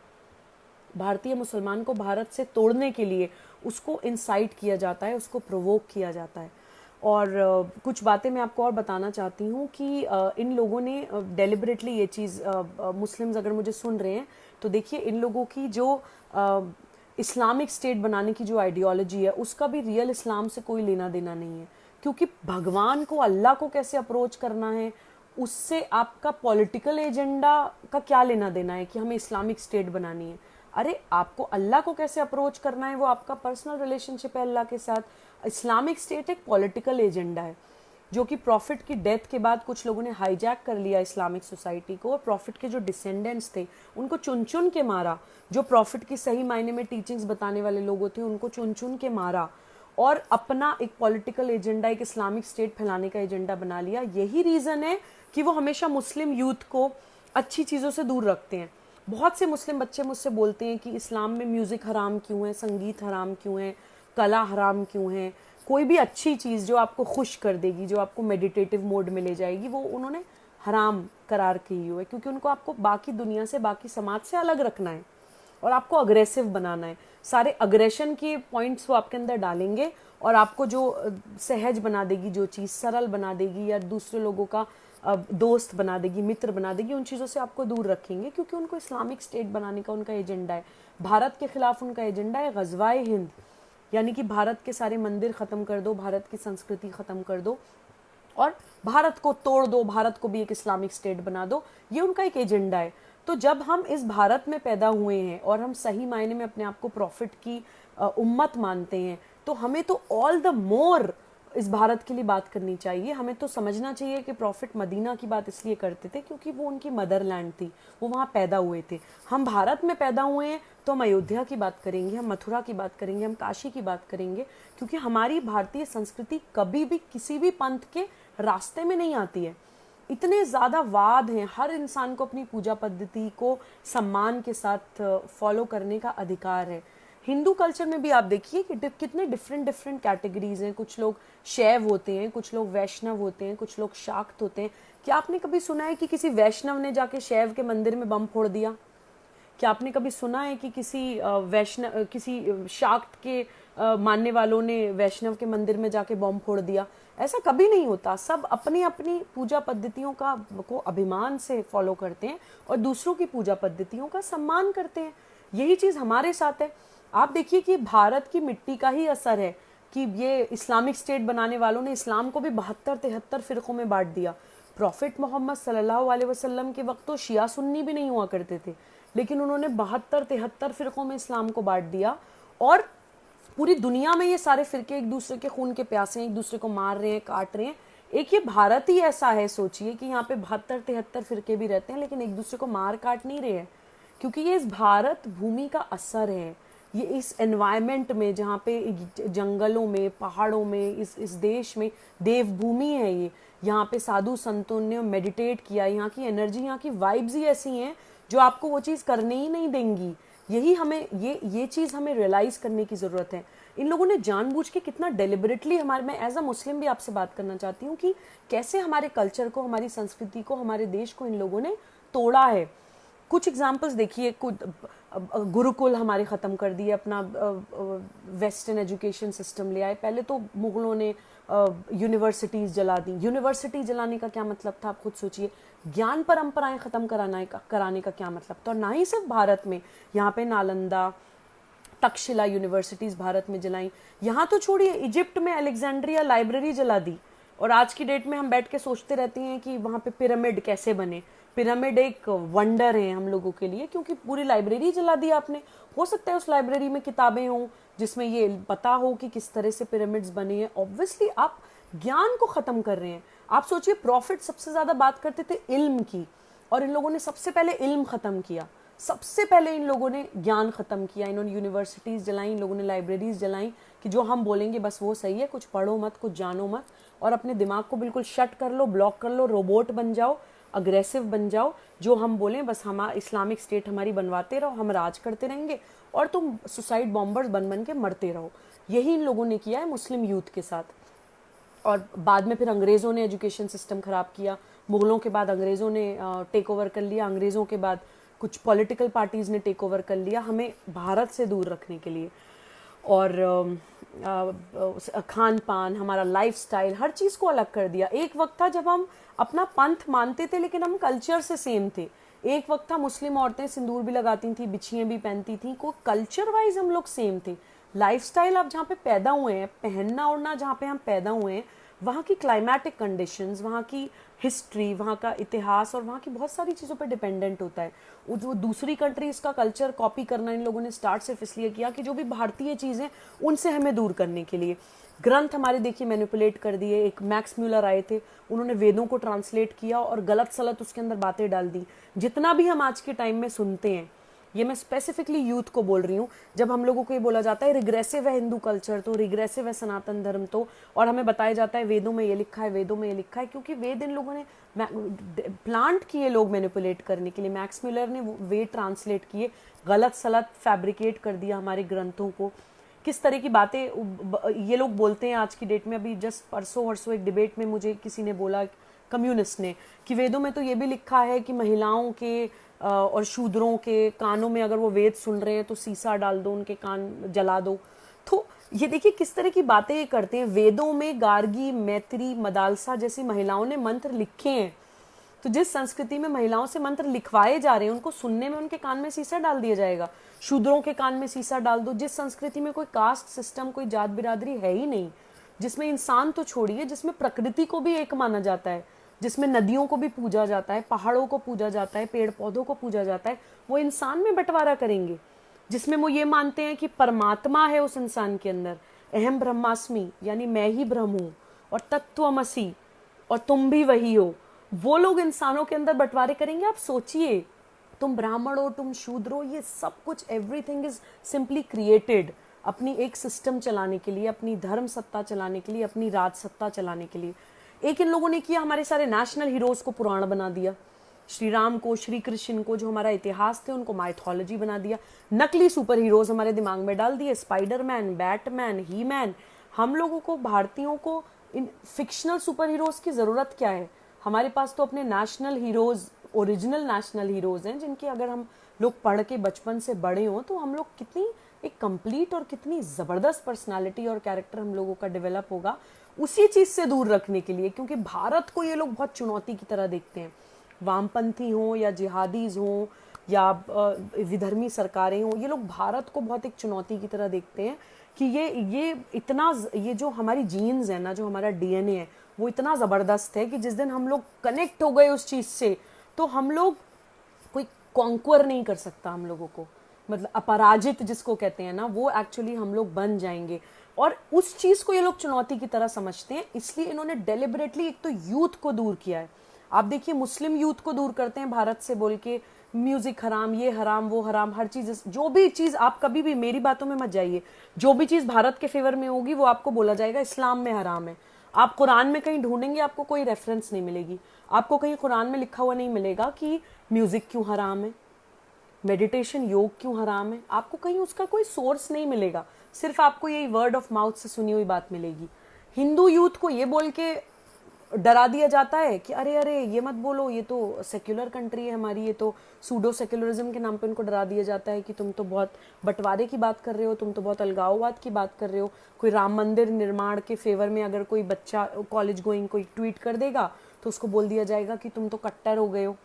भारतीय मुसलमान को भारत से तोड़ने के लिए उसको इंसाइट किया जाता है, उसको प्रोवोक किया जाता है। और कुछ बातें मैं आपको और बताना चाहती हूँ कि इन लोगों ने डेलिबरेटली ये चीज़, मुस्लिम्स अगर मुझे सुन रहे हैं तो देखिए, इन लोगों की जो इस्लामिक स्टेट बनाने की जो आइडियोलॉजी है उसका भी रियल इस्लाम से कोई लेना देना नहीं है, क्योंकि भगवान को, अल्लाह को कैसे अप्रोच करना है उससे आपका पॉलिटिकल एजेंडा का क्या लेना देना है कि हमें इस्लामिक स्टेट बनानी है। अरे आपको अल्लाह को कैसे अप्रोच करना है वो आपका पर्सनल रिलेशनशिप है अल्लाह के साथ। इस्लामिक स्टेट एक पॉलिटिकल एजेंडा है जो कि प्रॉफिट की डेथ के बाद कुछ लोगों ने हाईजैक कर लिया इस्लामिक सोसाइटी को, और प्रॉफिट के जो डिसेंडेंट्स थे उनको चुन चुन के मारा। जो प्रॉफिट की सही मायने में टीचिंग्स बताने वाले लोग थे उनको चुन चुन के मारा और अपना एक पॉलिटिकल एजेंडा, एक इस्लामिक स्टेट फैलाने का एजेंडा बना लिया। यही रीज़न है कि वो हमेशा मुस्लिम यूथ को अच्छी चीज़ों से दूर रखते हैं। बहुत से मुस्लिम बच्चे मुझसे बोलते हैं कि इस्लाम में म्यूज़िक हराम क्यों है, संगीत हराम क्यों है, कला हराम क्यों है, कोई भी अच्छी चीज़ जो आपको खुश कर देगी, जो आपको मेडिटेटिव मोड में ले जाएगी, वो उन्होंने हराम करार की हुई है, क्योंकि उनको आपको बाकी दुनिया से, बाकी समाज से अलग रखना है और आपको अग्रेसिव बनाना है। सारे अग्रेशन के पॉइंट्स वो आपके अंदर डालेंगे और आपको जो सहज बना देगी, जो चीज़ सरल बना देगी या दूसरे लोगों का दोस्त बना देगी, मित्र बना देगी, उन चीज़ों से आपको दूर रखेंगे, क्योंकि उनको इस्लामिक स्टेट बनाने का उनका एजेंडा है। भारत के खिलाफ उनका एजेंडा है गज़वाए हिंद, यानी कि भारत के सारे मंदिर ख़त्म कर दो, भारत की संस्कृति ख़त्म कर दो और भारत को तोड़ दो, भारत को भी एक इस्लामिक स्टेट बना दो। ये उनका एक एजेंडा है। तो जब हम इस भारत में पैदा हुए हैं और हम सही मायने में अपने आप को प्रॉफिट की उम्मत मानते हैं, तो हमें तो ऑल द मोर इस भारत के लिए बात करनी चाहिए। हमें तो समझना चाहिए कि प्रॉफिट मदीना की बात इसलिए करते थे क्योंकि वो उनकी मदरलैंड थी, वो वहाँ पैदा हुए थे। हम भारत में पैदा हुए हैं तो हम अयोध्या की बात करेंगे, हम मथुरा की बात करेंगे, हम काशी की बात करेंगे, क्योंकि हमारी भारतीय संस्कृति कभी भी किसी भी पंथ के रास्ते में नहीं आती है। इतने ज़्यादा वाद हैं, हर इंसान को अपनी पूजा पद्धति को सम्मान के साथ फॉलो करने का अधिकार है। हिंदू कल्चर में भी आप देखिए कि कितने डिफरेंट कैटेगरीज हैं। कुछ लोग शैव होते हैं, कुछ लोग वैष्णव होते हैं, कुछ लोग शाक्त होते हैं। क्या आपने कभी सुना है कि किसी वैष्णव ने जाके शैव के मंदिर में बम फोड़ दिया? क्या आपने कभी सुना है कि किसी शाक्त के मानने वालों ने वैष्णव के मंदिर में जाके बम फोड़ दिया? ऐसा कभी नहीं होता। सब अपनी अपनी पूजा पद्धतियों को अभिमान से फॉलो करते हैं और दूसरों की पूजा पद्धतियों का सम्मान करते हैं। यही चीज़ हमारे साथ है। आप देखिए कि भारत की मिट्टी का ही असर है कि ये इस्लामिक स्टेट बनाने वालों ने इस्लाम को भी 72-73 फ़िरक़ों में बांट दिया। प्रॉफिट मोहम्मद सल्लल्लाहु अलैहि वसल्लम के वक्त तो शिया सुन्नी भी नहीं हुआ करते थे, लेकिन उन्होंने 72-73 फ़िरक़ों में इस्लाम को बांट दिया और पूरी दुनिया में ये सारे फ़िरके एक दूसरे के खून के प्यासे हैं, एक दूसरे को मार रहे हैं, काट रहे हैं। एक ये भारत ही ऐसा है, सोचिए कि यहाँ पे 72-73 फ़िरके भी रहते हैं लेकिन एक दूसरे को मार काट नहीं रहे हैं, क्योंकि ये इस भारत भूमि का असर है। ये इस एनवायरनमेंट में, जहाँ पे जंगलों में, पहाड़ों में, इस देश में देवभूमि है ये। यहाँ पे साधु संतों ने मेडिटेट किया। यहाँ की एनर्जी, यहाँ की वाइब्स ही ऐसी हैं जो आपको वो चीज़ करने ही नहीं देंगी। यही हमें ये चीज़ हमें रियलाइज़ करने की ज़रूरत है। इन लोगों ने जानबूझ के कितना डेलिबरेटली मैं एज अ मुस्लिम भी आपसे बात करना चाहती हूँ कि कैसे हमारे कल्चर को, हमारी संस्कृति को, हमारे देश को इन लोगों ने तोड़ा है। कुछ एग्जाम्पल्स देखिए, गुरुकुल हमारे ख़त्म कर दिए, अपना वेस्टर्न एजुकेशन सिस्टम ले आए। पहले तो मुग़लों ने यूनिवर्सिटीज़ जला दी। यूनिवर्सिटी जलाने का क्या मतलब था, आप खुद सोचिए। ज्ञान परंपराएं ख़त्म कराने का क्या मतलब था। और ना ही सिर्फ भारत में, यहाँ पे नालंदा, तक्षशिला यूनिवर्सिटीज़ भारत में जलाई। यहाँ तो छोड़िए, इजिप्ट में अलेक्जेंड्रिया लाइब्रेरी जला दी। और आज की डेट में हम बैठ के सोचते रहते हैं कि वहाँ पे पिरामिड कैसे बने। पिरामिड एक वंडर है हम लोगों के लिए, क्योंकि पूरी लाइब्रेरी जला दी आपने। हो सकता है उस लाइब्रेरी में किताबें हों जिसमें ये पता हो कि किस तरह से पिरामिड्स बने हैं। ऑब्वियसली आप ज्ञान को ख़त्म कर रहे हैं। आप सोचिए, प्रॉफिट सबसे ज़्यादा बात करते थे इल्म की, और इन लोगों ने सबसे पहले इल्म ख़त्म किया। सबसे पहले इन लोगों ने ज्ञान ख़त्म किया। इन्होंने यूनिवर्सिटीज़ जलाई, इन लोगों ने लाइब्रेरीज़ जलाई कि जो हम बोलेंगे बस वो सही है, कुछ पढ़ो मत, कुछ जानो मत, और अपने दिमाग को बिल्कुल शट कर लो, ब्लॉक कर लो, रोबोट बन जाओ, अग्रेसिव बन जाओ। जो हम बोलें बस हमारा इस्लामिक स्टेट हमारी बनवाते रहो, हम राज करते रहेंगे और तुम सुसाइड बॉम्बर्स बन के मरते रहो। यही इन लोगों ने किया है मुस्लिम यूथ के साथ। और बाद में फिर अंग्रेज़ों ने एजुकेशन सिस्टम ख़राब किया। मुग़लों के बाद अंग्रेज़ों ने टेक ओवर कर लिया। अंग्रेज़ों के बाद कुछ पॉलिटिकल पार्टीज़ ने टेक ओवर कर लिया हमें भारत से दूर रखने के लिए। और खान पान, हमारा लाइफस्टाइल, हर चीज़ को अलग कर दिया। एक वक्त था जब हम अपना पंथ मानते थे लेकिन हम कल्चर से सेम थे। एक वक्त था मुस्लिम औरतें सिंदूर भी लगाती थी, बिछियाँ भी पहनती थी, को कल्चर वाइज हम लोग सेम थे। लाइफस्टाइल आप जहाँ पे पैदा हुए हैं, पहनना ओढ़ना जहाँ पे हम पैदा हुए हैं, वहाँ की क्लाइमेटिक कंडीशंस, वहाँ की हिस्ट्री, वहाँ का इतिहास और वहाँ की बहुत सारी चीज़ों पे डिपेंडेंट होता है। वो दूसरी कंट्रीज़ का कल्चर कॉपी करना इन लोगों ने स्टार्ट सिर्फ इसलिए किया कि जो भी भारतीय चीज़ें उनसे हमें दूर करने के लिए। ग्रंथ हमारे देखिए मैनिपुलेट कर दिए। एक मैक्स म्यूलर आए थे, उन्होंने वेदों को ट्रांसलेट किया और गलत सलत उसके अंदर बातें डाल दी। जितना भी हम आज के टाइम में सुनते हैं, ये मैं स्पेसिफिकली यूथ को बोल रही हूँ, जब हम लोगों को ये बोला जाता है रिग्रेसिव है हिंदू कल्चर तो, रिग्रेसिव है सनातन धर्म तो, और हमें बताया जाता है वेदों में ये लिखा है, वेदों में ये लिखा है, क्योंकि वेद इन लोगों ने प्लांट किए लोग मैनिपुलेट करने के लिए। मैक्स मिलर ने वेद ट्रांसलेट किए, गलत सलत फैब्रिकेट कर दिया हमारे ग्रंथों को। किस तरह की बातें ये लोग बोलते हैं आज की डेट में। अभी जस्ट परसों वरसों एक डिबेट में मुझे किसी ने बोला, कम्युनिस्ट ने, कि वेदों में तो ये भी लिखा है कि महिलाओं के और शूद्रों के कानों में अगर वो वेद सुन रहे हैं तो सीसा डाल दो, उनके कान जला दो। तो ये देखिए किस तरह की बातें ये करते हैं। वेदों में गार्गी, मैत्री, मदालसा जैसी महिलाओं ने मंत्र लिखे हैं, तो जिस संस्कृति में महिलाओं से मंत्र लिखवाए जा रहे हैं, उनको सुनने में उनके कान में सीसा डाल दिया जाएगा। शूद्रों के कान में सीसा डाल दो। जिस संस्कृति में कोई कास्ट सिस्टम, कोई जात बिरादरी है ही नहीं, जिसमें इंसान तो छोड़िए, जिसमें प्रकृति को भी एक माना जाता है, जिसमें नदियों को भी पूजा जाता है, पहाड़ों को पूजा जाता है, पेड़ पौधों को पूजा जाता है, वो इंसान में बंटवारा करेंगे। जिसमें वो ये मानते हैं कि परमात्मा है उस इंसान के अंदर, अहम ब्रह्मास्मि, यानी मैं ही ब्रह्म हूँ, और तत्वमसि, और तुम भी वही हो। वो लोग इंसानों के अंदर बंटवारे करेंगे। आप सोचिए, तुम ब्राह्मण हो, तुम शूद्र हो, ये सब कुछ एवरीथिंग इज सिंपली क्रिएटेड अपनी एक सिस्टम चलाने के लिए, अपनी धर्म सत्ता चलाने के लिए, अपनी राज सत्ता चलाने के लिए। एक इन लोगों ने किया, हमारे सारे नेशनल हीरोज को पुराण बना दिया। श्री राम को, श्री कृष्ण को, जो हमारा इतिहास थे, उनको माइथोलॉजी बना दिया। नकली सुपर हीरोज हमारे दिमाग में डाल दिए, स्पाइडरमैन, बैटमैन, ही मैन। हम लोगों को, भारतीयों को, इन फिक्शनल सुपर हीरोज की जरूरत क्या है? हमारे पास तो अपने national heroes, original national heroes हैं, जिनकी अगर हम लोग पढ़ के बचपन से बड़े हों तो हम लोग कितनी एक कंप्लीट और कितनी ज़बरदस्त पर्सनालिटी और कैरेक्टर हम लोगों का डेवलप होगा, उसी चीज़ से दूर रखने के लिए। क्योंकि भारत को ये लोग बहुत चुनौती की तरह देखते हैं। वामपंथी हों या जिहादीज हों या विधर्मी सरकारें हों, ये लोग भारत को बहुत एक चुनौती की तरह देखते हैं कि ये इतना, ये जो हमारी जीन्स है ना, जो हमारा डीएनए है, वो इतना ज़बरदस्त है कि जिस दिन हम लोग कनेक्ट हो गए उस चीज़ से, तो हम लोग, कोई कॉन्क्वर नहीं कर सकता हम लोगों को। मतलब अपराजित जिसको कहते हैं ना, वो एक्चुअली हम लोग बन जाएंगे। और उस चीज़ को ये लोग चुनौती की तरह समझते हैं, इसलिए इन्होंने डेलिबरेटली एक तो यूथ को दूर किया है। आप देखिए, मुस्लिम यूथ को दूर करते हैं भारत से, बोल के म्यूजिक हराम, ये हराम, वो हराम, हर चीज़, जो भी चीज़ आप कभी भी, मेरी बातों में मत जाइए, जो भी चीज़ भारत के फेवर में होगी वो आपको बोला जाएगा इस्लाम में हराम है। आप कुरान में कहीं ढूंढेंगे, आपको कोई रेफरेंस नहीं मिलेगी, आपको कहीं कुरान में लिखा हुआ नहीं मिलेगा कि म्यूजिक क्यों हराम है, मेडिटेशन, योग क्यों हराम है। आपको कहीं उसका कोई सोर्स नहीं मिलेगा, सिर्फ आपको यही वर्ड ऑफ माउथ से सुनी हुई बात मिलेगी। हिंदू यूथ को ये बोल के डरा दिया जाता है कि अरे अरे ये मत बोलो, ये तो सेक्युलर कंट्री है हमारी, ये तो सूडो सेक्युलरिज्म के नाम पे उनको डरा दिया जाता है कि तुम तो बहुत बंटवारे की बात कर रहे हो, तुम तो बहुत अलगाववाद की बात कर रहे हो। कोई राम मंदिर निर्माण के फेवर में अगर कोई बच्चा कॉलेज गोइंग कोई ट्वीट कर देगा तो उसको बोल दिया जाएगा कि तुम तो कट्टर हो गए हो।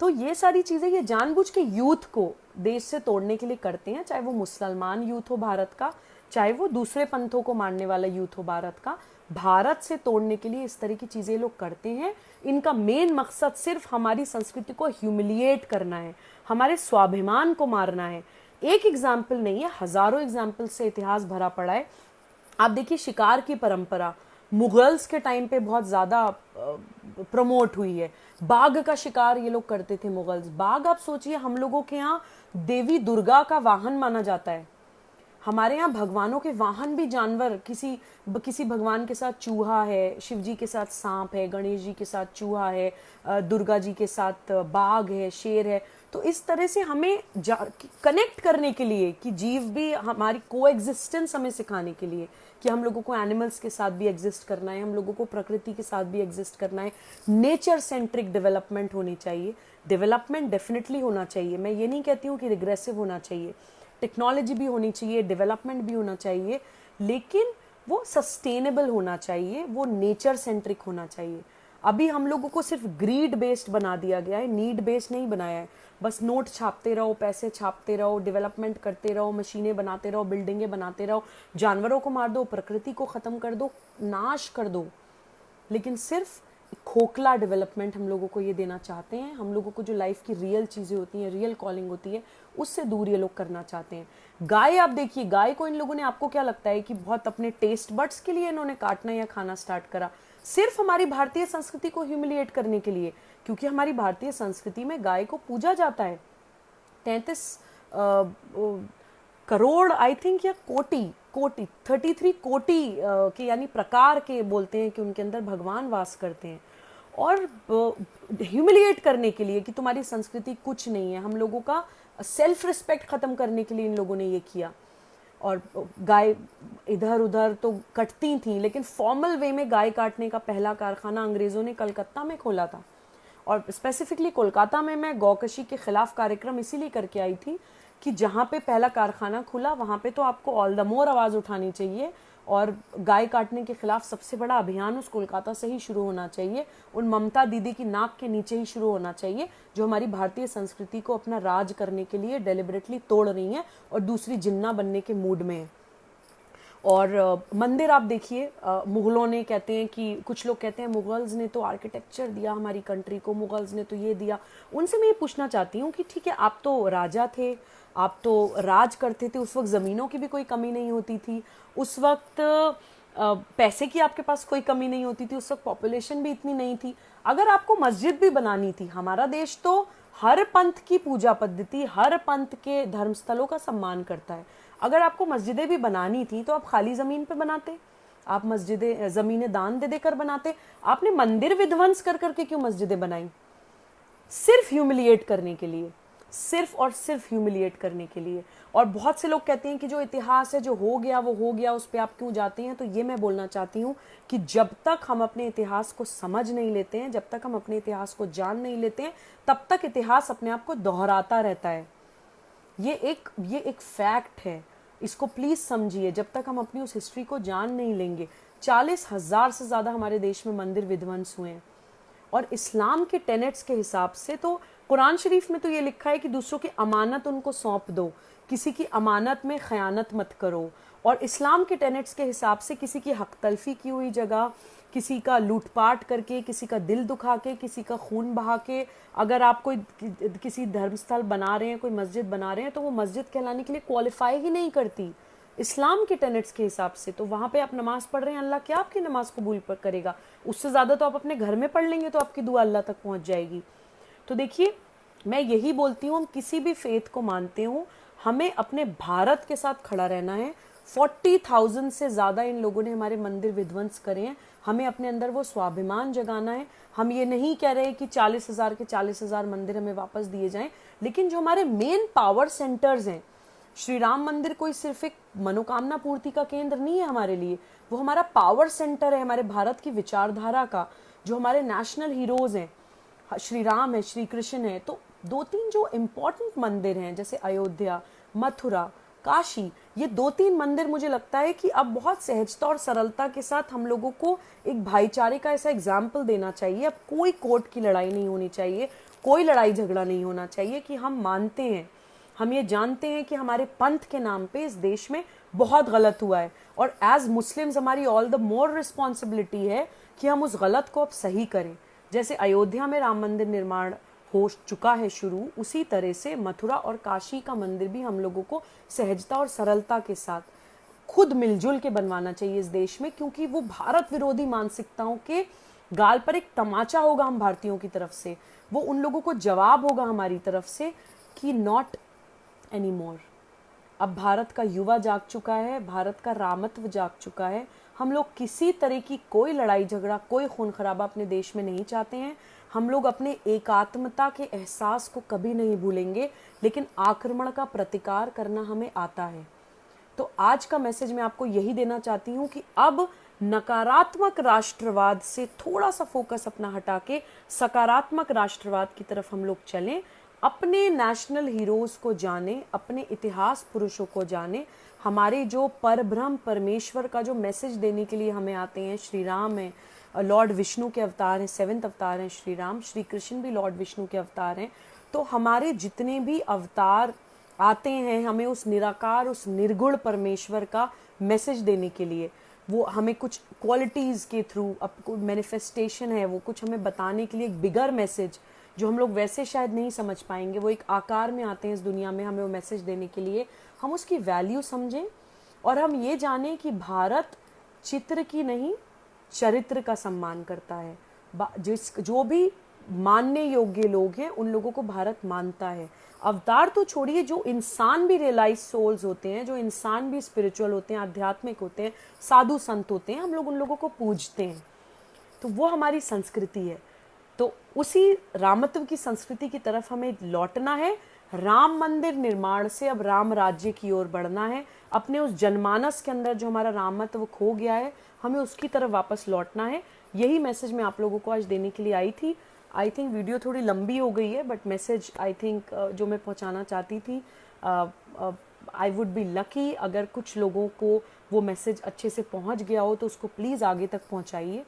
तो ये सारी चीज़ें ये जानबूझ के यूथ को देश से तोड़ने के लिए करते हैं, चाहे वो मुसलमान यूथ हो भारत का, चाहे वो दूसरे पंथों को मानने वाला यूथ हो भारत का। भारत से तोड़ने के लिए इस तरह की चीज़ें लोग करते हैं। इनका मेन मकसद सिर्फ हमारी संस्कृति को ह्यूमिलिएट करना है, हमारे स्वाभिमान को मारना है। एक एग्जाम्पल नहीं है, हजारों एग्जाम्पल से इतिहास भरा पड़ा है। आप देखिए, शिकार की परंपरा मुगल्स के टाइम पे बहुत ज़्यादा प्रमोट हुई है। बाघ का शिकार ये लोग करते थे मुगल्स। बाघ, आप सोचिए, हम लोगों के यहाँ देवी दुर्गा का वाहन माना जाता है। हमारे यहाँ भगवानों के वाहन भी जानवर, किसी भगवान के साथ चूहा है, शिव जी के साथ सांप है, गणेश जी के साथ चूहा है, दुर्गा जी के साथ बाघ है, शेर है। तो इस तरह से हमें कनेक्ट करने के लिए कि जीव भी, हमारी कोएग्जिस्टेंस हमें सिखाने के लिए कि हम लोगों को एनिमल्स के साथ भी एग्जिस्ट करना है, हम लोगों को प्रकृति के साथ भी एग्जिस्ट करना है। नेचर सेंट्रिक डेवलपमेंट होनी चाहिए। डेवलपमेंट डेफिनेटली होना चाहिए, मैं ये नहीं कहती हूँ कि रिग्रेसिव होना चाहिए। टेक्नोलॉजी भी होनी चाहिए, डेवलपमेंट भी होना चाहिए, लेकिन वो सस्टेनेबल होना चाहिए, वो नेचर सेंट्रिक होना चाहिए। अभी हम लोगों को सिर्फ ग्रीड बेस्ड बना दिया गया है, नीड बेस्ड नहीं बनाया है। बस नोट छापते रहो, पैसे छापते रहो, डेवलपमेंट करते रहो, मशीनें बनाते रहो, बिल्डिंगें बनाते रहो, जानवरों को मार दो, प्रकृति को ख़त्म कर दो, नाश कर दो। लेकिन सिर्फ खोखला डेवलपमेंट हम लोगों को ये देना चाहते हैं। हम लोगों को जो लाइफ की रियल चीज़ें होती हैं, रियल कॉलिंग होती है, उससे दूर ये लोग करना चाहते हैं। गाय आप देखिए, गाय को इन लोगों ने, आपको क्या लगता है कि बहुत अपने टेस्ट बड्स के लिए इन्होंने काटना या खाना स्टार्ट करा? सिर्फ हमारी भारतीय संस्कृति को ह्यूमिलिएट करने के लिए, क्योंकि हमारी भारतीय संस्कृति में गाय को पूजा जाता है। 33 करोड़ आई थिंक, या कोटि 33 कोटि के यानी प्रकार के बोलते हैं कि उनके अंदर भगवान वास करते हैं। और ह्यूमिलिएट करने के लिए कि तुम्हारी संस्कृति कुछ नहीं है, हम लोगों का सेल्फ रिस्पेक्ट खत्म करने के लिए इन लोगों ने ये किया। और गाय इधर उधर तो कटती थी, लेकिन फॉर्मल वे में गाय काटने का पहला कारखाना अंग्रेज़ों ने कलकत्ता में खोला था। और स्पेसिफिकली कोलकाता में मैं गौकशी के खिलाफ कार्यक्रम इसीलिए करके आई थी कि जहाँ पे पहला कारखाना खुला वहाँ पे तो आपको ऑल द मोर आवाज़ उठानी चाहिए, और गाय काटने के खिलाफ सबसे बड़ा अभियान उस कोलकाता से ही शुरू होना चाहिए, उन ममता दीदी की नाक के नीचे ही शुरू होना चाहिए, जो हमारी भारतीय संस्कृति को अपना राज करने के लिए डेलिबरेटली तोड़ रही हैं और दूसरी जिन्ना बनने के मूड में है। और मंदिर आप देखिए, मुग़लों ने, कहते हैं कि कुछ लोग कहते हैं मुग़ल्स ने तो आर्किटेक्चर दिया हमारी कंट्री को, मुग़ल्स ने तो ये दिया। उनसे मैं ये पूछना चाहती हूँ कि ठीक है, आप तो राजा थे, आप तो राज करते थे, उस वक्त ज़मीनों की भी कोई कमी नहीं होती थी, उस वक्त पैसे की आपके पास कोई कमी नहीं होती थी, उस वक्त पॉपुलेशन भी इतनी नहीं थी। अगर आपको मस्जिद भी बनानी थी, हमारा देश तो हर पंथ की पूजा पद्धति, हर पंथ के धर्मस्थलों का सम्मान करता है। अगर आपको मस्जिदें भी बनानी थी तो आप खाली ज़मीन पे बनाते, आप मस्जिदें, ज़मीनें दान दे देकर बनाते। आपने मंदिर विध्वंस कर करके क्यों मस्जिदें बनाई? सिर्फ ह्यूमिलिएट करने के लिए, सिर्फ और सिर्फ ह्यूमिलिएट करने के लिए। और बहुत से लोग कहते हैं कि जो इतिहास है, जो हो गया वो हो गया, उस पर आप क्यों जाते हैं? तो ये मैं बोलना चाहती हूँ कि जब तक हम अपने इतिहास को समझ नहीं लेते हैं, जब तक हम अपने इतिहास को जान नहीं लेते हैं, तब तक इतिहास अपने आप को दोहराता रहता है। ये एक फैक्ट है, इसको प्लीज़ समझिए। जब तक हम अपनी उस हिस्ट्री को जान नहीं लेंगे, 40,000 से ज़्यादा हमारे देश में मंदिर विध्वंस हुए हैं। और इस्लाम के टेनेट्स के हिसाब से तो कुरान शरीफ में तो ये लिखा है कि दूसरों की अमानत उनको सौंप दो, किसी की अमानत में खयानत मत करो। और इस्लाम के टेनेट्स के हिसाब से किसी की हक तलफी की हुई जगह, किसी का लूटपाट करके, किसी का दिल दुखा के, किसी का खून बहा के अगर आप कोई किसी धर्मस्थल बना रहे हैं, कोई मस्जिद बना रहे हैं, तो वो मस्जिद कहलाने के लिए क्वालिफाई ही नहीं करती इस्लाम के टेनेट्स के हिसाब से। तो वहाँ पे आप नमाज पढ़ रहे हैं, अल्लाह क्या आपकी नमाज कबूल करेगा? उससे ज़्यादा तो आप अपने घर में पढ़ लेंगे तो आपकी दुआ अल्लाह तक पहुँच जाएगी। तो देखिए, मैं यही बोलती हूँ, हम किसी भी फेथ को मानते हो, हमें अपने भारत के साथ खड़ा रहना है। 40,000 से ज़्यादा इन लोगों ने हमारे मंदिर विध्वंस करे हैं, हमें अपने अंदर वो स्वाभिमान जगाना है। हम ये नहीं कह रहे कि 40,000 के 40,000 मंदिर हमें वापस दिए जाएं, लेकिन जो हमारे मेन पावर सेंटर्स हैं, श्री राम मंदिर कोई सिर्फ एक मनोकामना पूर्ति का केंद्र नहीं है हमारे लिए, वो हमारा पावर सेंटर है हमारे भारत की विचारधारा का। जो हमारे नेशनल हीरोज हैं, श्री राम है, श्री कृष्ण है, तो 2-3 जो इम्पोर्टेंट मंदिर हैं जैसे अयोध्या, मथुरा, काशी, ये 2-3 मंदिर मुझे लगता है कि अब बहुत सहजता और सरलता के साथ हम लोगों को एक भाईचारे का ऐसा एग्जाम्पल देना चाहिए। अब कोई कोर्ट की लड़ाई नहीं होनी चाहिए, कोई लड़ाई झगड़ा नहीं होना चाहिए कि हम मानते हैं, हम ये जानते हैं कि हमारे पंथ के नाम पे इस देश में बहुत गलत हुआ है, और एज मुस्लिम्स हमारी ऑल द मोर रिस्पॉन्सिबिलिटी है कि हम उस गलत को अब सही करें। जैसे अयोध्या में राम मंदिर निर्माण हो चुका है शुरू, उसी तरह से मथुरा और काशी का मंदिर भी हम लोगों को सहजता और सरलता के साथ खुद मिलजुल के बनवाना चाहिए इस देश में, क्योंकि वो भारत विरोधी मानसिकताओं के गाल पर एक तमाचा होगा हम भारतीयों की तरफ से, वो उन लोगों को जवाब होगा हमारी तरफ से कि नॉट एनी मोर। अब भारत का युवा जाग चुका है, भारत का रामत्व जाग चुका है। हम लोग किसी तरह की कोई लड़ाई झगड़ा, कोई खून खराबा अपने देश में नहीं चाहते हैं। हम लोग अपने एकात्मता के एहसास को कभी नहीं भूलेंगे, लेकिन आक्रमण का प्रतिकार करना हमें आता है। तो आज का मैसेज मैं आपको यही देना चाहती हूँ कि अब नकारात्मक राष्ट्रवाद से थोड़ा सा फोकस अपना हटा के सकारात्मक राष्ट्रवाद की तरफ हम लोग चलें, अपने नेशनल हीरोज को जाने, अपने इतिहास पुरुषों को जाने, हमारे जो परब्रह्म परमेश्वर का जो मैसेज देने के लिए हमें आते हैं, श्री राम है, लॉर्ड विष्णु के अवतार हैं, 7th अवतार हैं श्री राम, श्री कृष्ण भी लॉर्ड विष्णु के अवतार हैं। तो हमारे जितने भी अवतार आते हैं हमें उस निराकार, उस निर्गुण परमेश्वर का मैसेज देने के लिए, वो हमें कुछ क्वालिटीज़ के थ्रू, अब कोई मैनिफेस्टेशन है, वो कुछ हमें बताने के लिए एक बिगर मैसेज जो हम लोग वैसे शायद नहीं समझ पाएंगे, वो एक आकार में आते हैं इस दुनिया में हमें वो मैसेज देने के लिए। हम उसकी वैल्यू समझें और हम ये जानें कि भारत चित्र की नहीं, चरित्र का सम्मान करता है। जो भी मानने योग्य लोग हैं उन लोगों को भारत मानता है। अवतार तो छोड़िए, जो इंसान भी रियलाइज सोल्स होते हैं, जो इंसान भी स्पिरिचुअल होते हैं, आध्यात्मिक होते हैं, साधु संत होते हैं, हम लोग उन लोगों को पूजते हैं। तो वो हमारी संस्कृति है। तो उसी रामत्व की संस्कृति की तरफ हमें लौटना है। राम मंदिर निर्माण से अब राम राज्य की ओर बढ़ना है। अपने उस जनमानस के अंदर जो हमारा रामत्व खो गया है, हमें उसकी तरफ वापस लौटना है। यही मैसेज मैं आप लोगों को आज देने के लिए आई थी। आई थिंक वीडियो थोड़ी लंबी हो गई है, बट मैसेज आई थिंक जो मैं पहुंचाना चाहती थी, आई वुड बी लकी अगर कुछ लोगों को वो मैसेज अच्छे से पहुंच गया हो, तो उसको प्लीज़ आगे तक पहुंचाइए।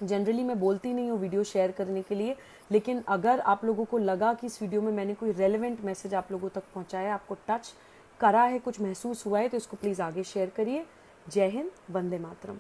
जनरली मैं बोलती नहीं हूँ वीडियो शेयर करने के लिए, लेकिन अगर आप लोगों को लगा कि इस वीडियो में मैंने कोई रेलेवेंट मैसेज आप लोगों तक पहुँचाया, आपको टच करा है, कुछ महसूस हुआ है, तो इसको प्लीज़ आगे शेयर करिए। जय हिंद, वंदे मातरम।